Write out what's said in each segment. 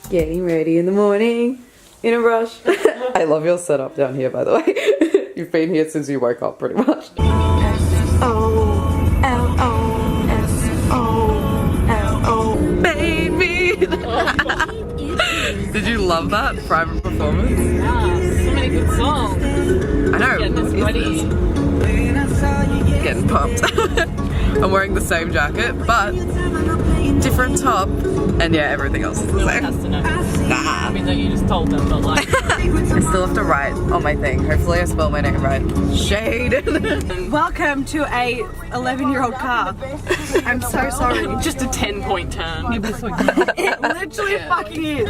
Getting ready in the morning in a rush. I love your setup down here, by the way. You've been here since you woke up, pretty much. S-O-L-O-S-O-L-O, baby! Did you love that private performance? Yeah, so many good songs. I know. Getting this ready. Getting pumped. I'm wearing the same jacket, but different top, and yeah, everything else is the No one same. has to know. Nah. I mean, that you just told them, but like. I still have to write on my thing. Hopefully I spell my name right. Shade. Welcome to a 11-year-old car. I'm so sorry. Just a 10-point turn. You'll be so It literally fucking is.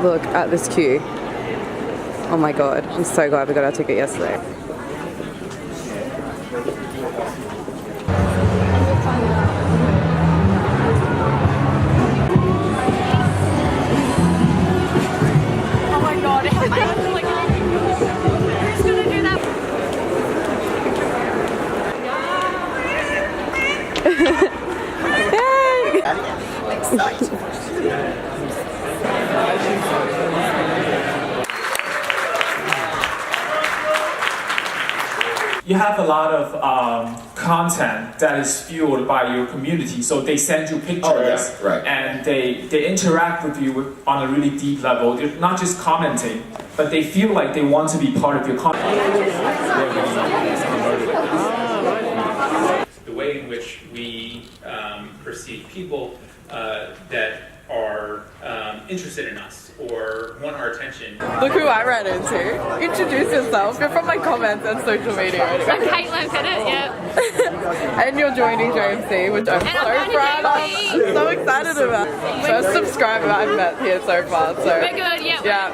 Look at this queue. Oh my god, I'm so glad we got our ticket yesterday. Oh my god. Who's gonna do that? You have a lot of content that is fueled by your community, so they send you pictures right. and they interact with you on a really deep level. They're not just commenting, but they feel like they want to be part of your content. The way in which we perceive people that are interested in us or want our attention. Look who I ran into. Introduce yourself. You're from my comments and social media. Anyway. I'm Caitlin Pettit, yep. And you're joining JMC, which I'm so proud of. I'm so excited about. First subscriber I've met here so far. So We're good, yep. yeah.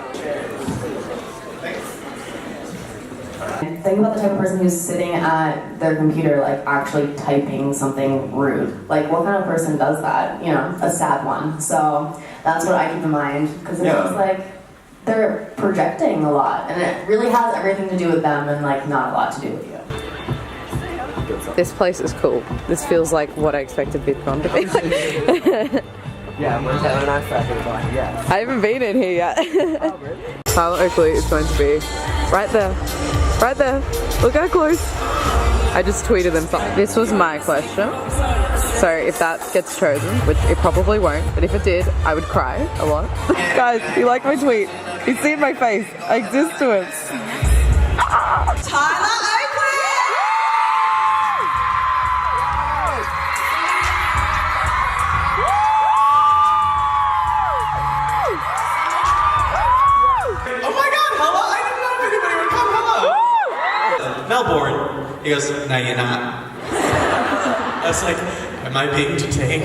Think about the type of person who's sitting at their computer, like actually typing something rude. Like, what kind of person does that? You know, a sad one. So that's what I keep in mind, because it feels like they're projecting a lot, and it really has everything to do with them and like not a lot to do with you. This place is cool. This feels like what I expected VidCon to be like. Yeah, when Taylor and I started going, yeah. I haven't been in here yet. Pilot Oakley is going to be right there. Right there. Look how close. I just tweeted them something. This was my question. So if that gets chosen, which it probably won't, but if it did, I would cry a lot. Guys, you like my tweet? You see in my face. I exist to it. Tyler Oakley! Oh my god, hello! I didn't know if anybody would come, hello! Melbourne. He goes, no you're not. I was like, am I being detained?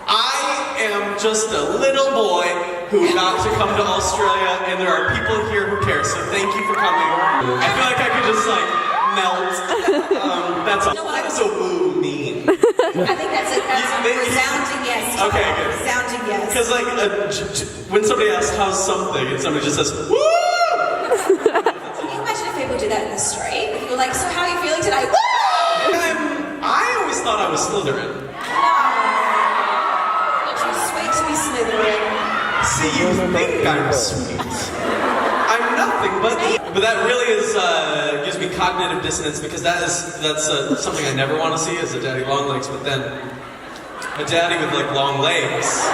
I am just a little boy who got to come to Australia, and there are people here who care, so thank you for coming. I feel like I could just like melt. That's all. That is a woo mean. I think that's a resounding yes. Okay, good. Resounding yes. Because like, when somebody asks how's something, and somebody just says, woo! Can you imagine if people did that in the street? If you were like, so how are you feeling today? Woo! I always thought I was Slytherin. You're too sweet to be Slytherin. See, you think I'm sweet. I'm nothing but that really is gives me cognitive dissonance, because that's something I never want to see as a daddy long legs, but then a daddy with like long legs.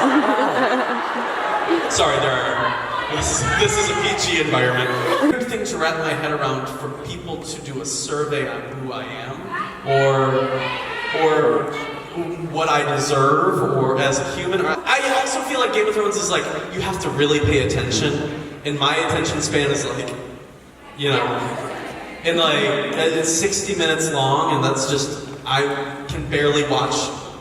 Sorry, this is a PG environment. Good thing to wrap my head around for people to do a survey on who I am, or what I deserve, or as a human. I also feel like Game of Thrones is like, you have to really pay attention, and my attention span is like, you know, and like, it's 60 minutes long, and that's just, I can barely watch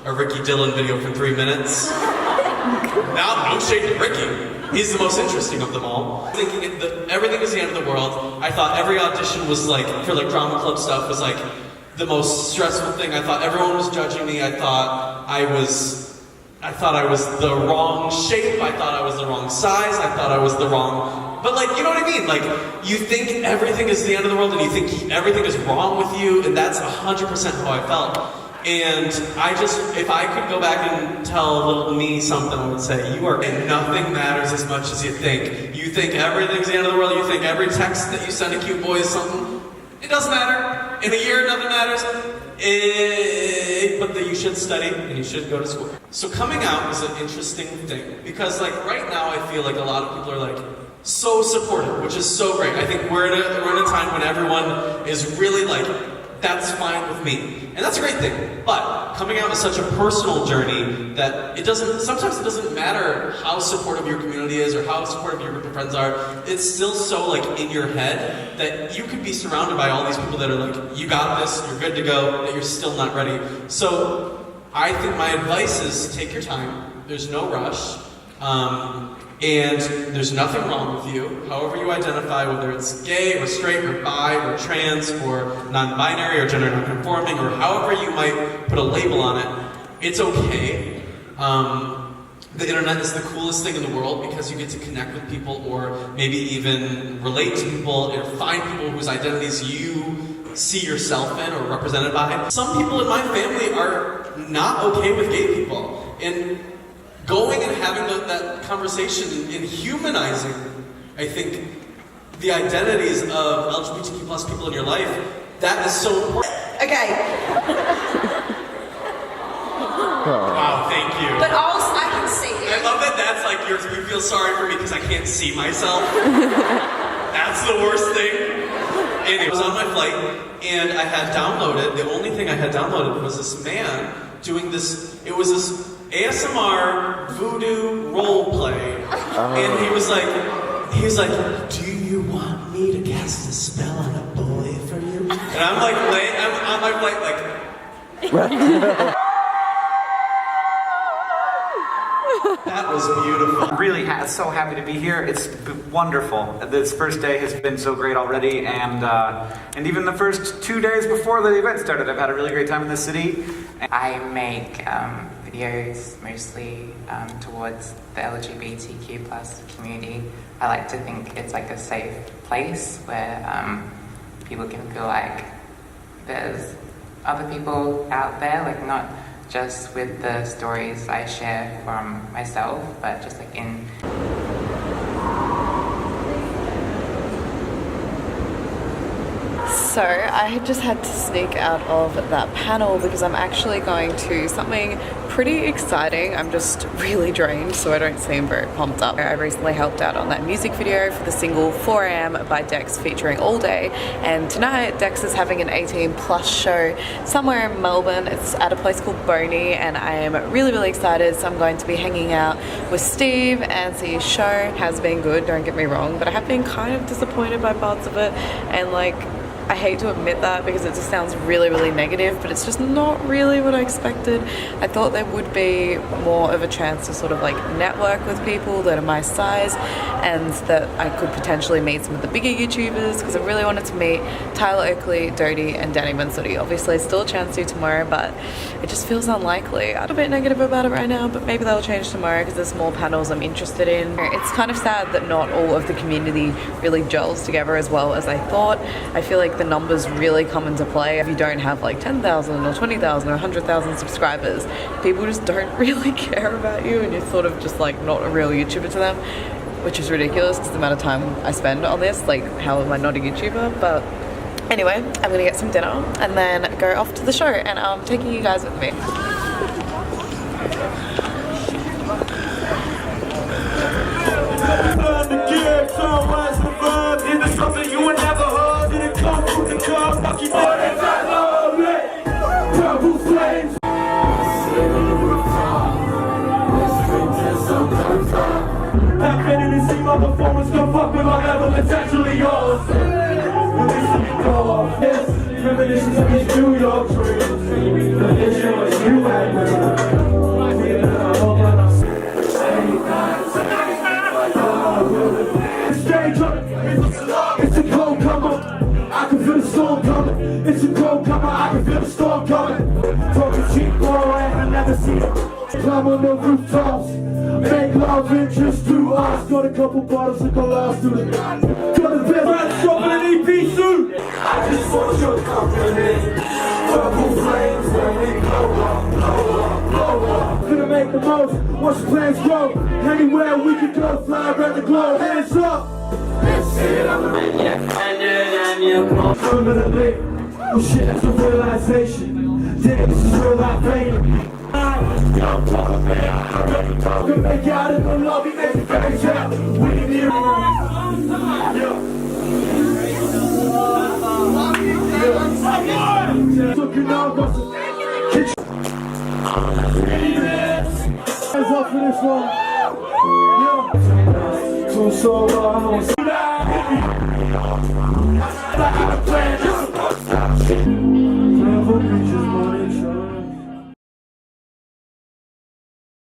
a Ricky Dillon video for 3 minutes. Now, no shade to Ricky. He's the most interesting of them all. Thinking that everything was the end of the world. I thought every audition was like, for like drama club stuff, was like the most stressful thing. I thought everyone was judging me. I thought I was the wrong shape. I thought I was the wrong size. I thought I was the wrong But like, you know what I mean? Like, you think everything is the end of the world and you think everything is wrong with you, and that's 100% how I felt. And I just, if I could go back and tell little me something, I would say, and nothing matters as much as you think. You think everything's the end of the world, you think every text that you send a cute boy is something. It doesn't matter. In a year, nothing matters. But that you should study and you should go to school. So coming out is an interesting thing, because like right now I feel like a lot of people are like so supportive, which is so great. I think we're in a time when everyone is really like, that's fine with me. And that's a great thing. But coming out is such a personal journey that sometimes it doesn't matter how supportive your community is or how supportive your group of friends are. It's still so like in your head that you could be surrounded by all these people that are like, you got this, you're good to go, that you're still not ready. So I think my advice is take your time. There's no rush. And there's nothing wrong with you, however you identify, whether it's gay or straight or bi or trans or non-binary or gender non-conforming or however you might put a label on it, it's okay. The internet is the coolest thing in the world because you get to connect with people or maybe even relate to people or find people whose identities you see yourself in or represented by. Some people in my family are not okay with gay people, and going and having that conversation and humanizing, I think, the identities of LGBTQ plus people in your life, that is so important. Okay. Wow, thank you. But also, I can see you. I love that that's like, you feel sorry for me because I can't see myself. That's the worst thing. And it was on my flight, and I had downloaded, the only thing I had downloaded was this man doing this, it was this ASMR voodoo role play, and he was like, do you want me to cast a spell on a boy for you? And I'm like, I'm on my flight like, that was beautiful. I'm really so happy to be here. It's wonderful. This first day has been so great already, and even the first 2 days before the event started, I've had a really great time in this city. I make videos mostly towards the LGBTQ plus community. I like to think it's like a safe place where people can feel like there's other people out there, like not just with the stories I share from myself, but just like in... So I just had to sneak out of that panel because I'm actually going to something pretty exciting. I'm just really drained, so I don't seem very pumped up. I recently helped out on that music video for the single 4 AM by Dex featuring All Day, and tonight Dex is having an 18 plus show somewhere in Melbourne. It's at a place called Boney, and I am really excited. So I'm going to be hanging out with Steve and see his show. It has been good, don't get me wrong, but I have been kind of disappointed by parts of it, and like, I hate to admit that because it just sounds really negative, but it's just not really what I expected. I thought there would be more of a chance to sort of like network with people that are my size, and that I could potentially meet some of the bigger YouTubers, because I really wanted to meet Tyler Oakley, Dodie, and Danny Mansutti. Obviously still a chance to tomorrow, but it just feels unlikely. I'm a bit negative about it right now, but maybe that'll change tomorrow because there's more panels I'm interested in. It's kind of sad that not all of the community really gels together as well as I thought. I feel like the numbers really come into play if you don't have like 10,000 or 20,000 or 100,000 subscribers. People just don't really care about you, and you're sort of just like not a real YouTuber to them, which is ridiculous because the amount of time I spend on this. Like, how am I not a YouTuber? But anyway, I'm gonna get some dinner and then go off to the show, and I'm taking you guys with me. I've been in to see my performance, don't fuck with my level, it's actually yours. Releasing it off, yes, premonitions of these New York dreams. The issue is you and me. It's a cold comer, I can feel the storm coming. It's a cold comer, I can feel the storm coming. Talking cheap, boy, and I never see it. Climb on the rooftops, Make love interest to us. Got a couple bottles to go last to the got a bit of shopping an EP soon. I just want your company. Purple flames when we blow up, blow up, blow up. Gonna make the most, watch the plans grow. Anywhere we can go, fly around the globe. Hands up. Let's see it on the maniac. Permanently, well shit, that's a realization. Damn, this is real life fame. Gonna make out in the lobby, make the face out. We need you. Looking out, hands up for this one. Yeah. So I don't see that. Never reaches money.